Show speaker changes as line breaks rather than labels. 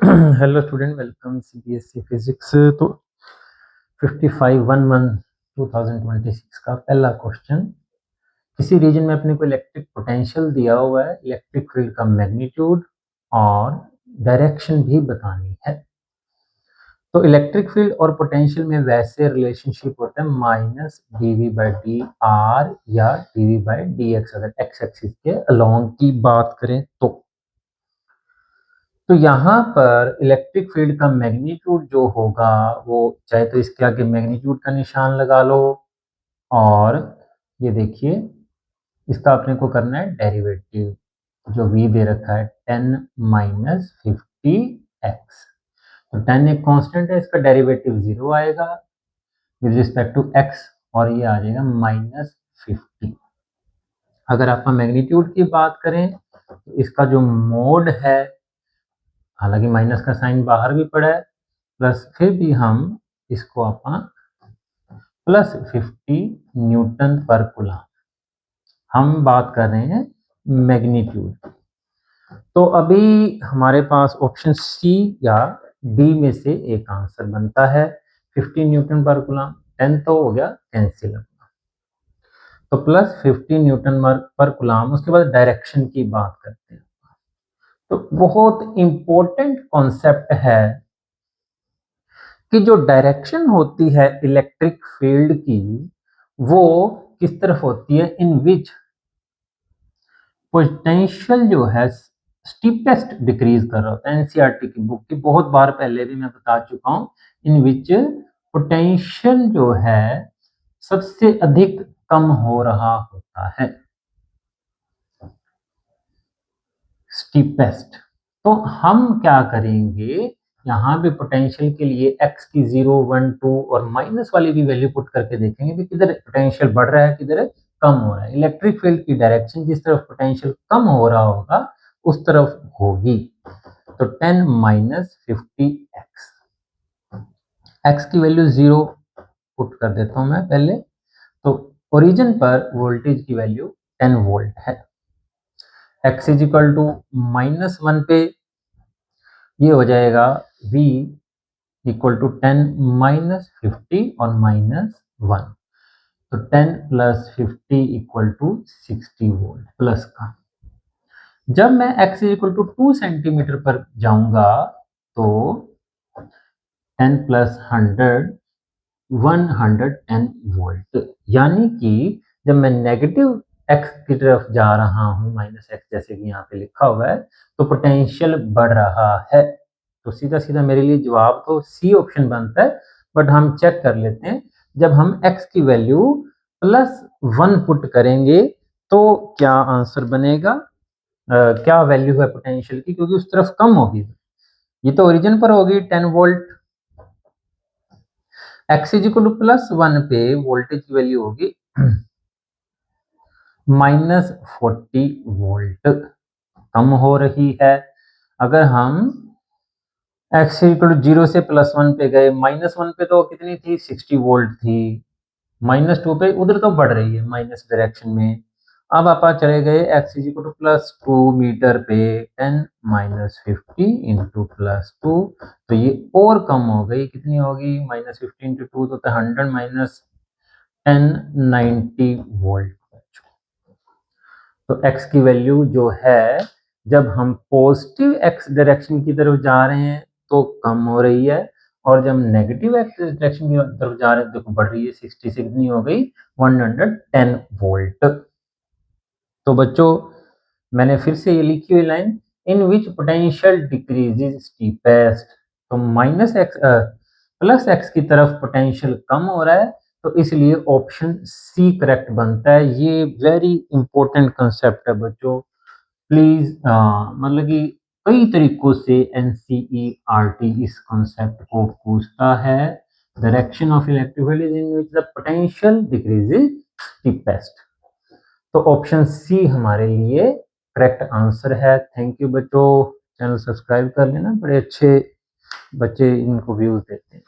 Hello student, welcome CBSE physics. तो 5511 2026 का पहला क्वेश्चन, किसी रीजन में अपने को इलेक्ट्रिक पोटेंशियल दिया हुआ है, इलेक्ट्रिक फील्ड का मैग्नीट्यूड और डायरेक्शन भी बतानी है। तो इलेक्ट्रिक फील्ड और पोटेंशियल में वैसे रिलेशनशिप होता है माइनस dv/dr या dv/dx, अगर एक्स एक्सिस के अलोंग की बात करें तो यहाँ पर इलेक्ट्रिक फील्ड का मैग्नीट्यूड जो होगा वो चाहे तो इसके आगे मैग्नीट्यूड का निशान लगा लो, और ये देखिए इसका अपने को करना है डेरिवेटिव, जो v दे रखा है 10 माइनस 50x। तो 10 एक कांस्टेंट है, इसका डेरिवेटिव 0 आएगा विद रिस्पेक्ट टू x, और ये आ जाएगा माइनस 50। अगर आप मैग्नीट्यूड की बात करें तो इसका जो मोड है, हालांकि माइनस का साइन बाहर भी पड़ा है, प्लस फिर भी हम इसको अपना प्लस 50 न्यूटन पर कूलम, हम बात कर रहे हैं मैग्नीट्यूड। तो अभी हमारे पास ऑप्शन सी या डी में से एक आंसर बनता है। 50 न्यूटन पर कूलम, 10 तो हो गया कैंसिल, तो प्लस 50 न्यूटन पर कूलम। उसके बाद डायरेक्शन की बात करते हैं। तो बहुत इंपॉर्टेंट कॉन्सेप्ट है कि जो डायरेक्शन होती है इलेक्ट्रिक फील्ड की, वो किस तरफ होती है, इन विच पोटेंशियल जो है स्टीपेस्ट डिक्रीज कर रहा होता है। एनसीईआरटी की बुक की बहुत बार पहले भी मैं बता चुका हूं, इन विच पोटेंशियल जो है सबसे अधिक कम हो रहा होता है, स्टीपेस्ट। तो हम क्या करेंगे, यहाँ पे पोटेंशियल के लिए x की 0, 1, 2 और माइनस वाली भी वैल्यू पुट करके देखेंगे कि किधर पोटेंशियल बढ़ रहा है, किधर कम हो रहा है। इलेक्ट्रिक फील्ड की डायरेक्शन जिस तरफ पोटेंशियल कम हो रहा होगा उस तरफ होगी। तो 10 माइनस 50x, x की वैल्यू 0 पुट कर देता हूं मैं पहले। तो ओरिजिन पर वोल्टेज की वैल्यू 10 वोल्ट है। x इज इक्वल टू -1 पे ये हो जाएगा v इक्वल टू 10 माइनस 50 और -1, तो 10 plus 50 equal to 60 volt plus का। जब मैं x इक्वल टू 2 सेंटीमीटर पर जाऊंगा तो 10 प्लस 100 110 वोल्ट, यानी कि जब मैं नेगेटिव x की तरफ जा रहा हूं, माइनस x जैसे कि यहाँ पे लिखा हुआ है, तो पोटेंशियल बढ़ रहा है। तो सीधा सीधा मेरे लिए जवाब तो सी ऑप्शन बनता है, बट हम चेक कर लेते हैं। जब हम x की वैल्यू +1 पुट करेंगे तो क्या आंसर बनेगा, क्या वैल्यू है पोटेंशियल की, क्योंकि उस तरफ कम होगी। ये तो ओरिजिन पर होगी 10 volt, x is equal to +1 पे वोल्टेज की वैल्यू होगी -40 वोल्ट, कम हो रही है। अगर हम x इक्वल टू 0 से +1 पे गए, -1 पे तो कितनी थी, 60 वोल्ट थी, -2 पे उधर तो बढ़ रही है माइनस डायरेक्शन में। अब आप चले गए x is equal to +2 meter पे, 10 माइनस 50 इंटू +2, तो ये और कम हो गई, कितनी होगी, -50 इंटू 2 तो 100 माइनस 10 90 वोल्ट। तो x की वैल्यू जो है, जब हम पॉजिटिव x डायरेक्शन की तरफ जा रहे हैं तो कम हो रही है, और जब नेगेटिव x डायरेक्शन की तरफ जा रहे हैं तो बढ़ रही है। 60 से कितनी हो गई, 110 वोल्ट। तो बच्चों मैंने फिर से ये लिखी हुई लाइन, इन विच पोटेंशियल डिक्रीजेज स्टीपेस्ट, तो प्लस x की तरफ पोटेंशियल कम हो रहा है, तो इसलिए ऑप्शन सी करेक्ट बनता है। ये वेरी इंपॉर्टेंट कंसेप्ट है बच्चों, प्लीज मतलब कि कई तरीकों से एनसीईआरटी इस कंसेप्ट को पूछता है। Direction of electric field is in which the potential decreases steepest, तो ऑप्शन सी हमारे लिए करेक्ट आंसर है। थैंक यू बच्चों, चैनल सब्सक्राइब कर लेना, बड़े अच्छे बच्चे इनको व्यूज देते हैं।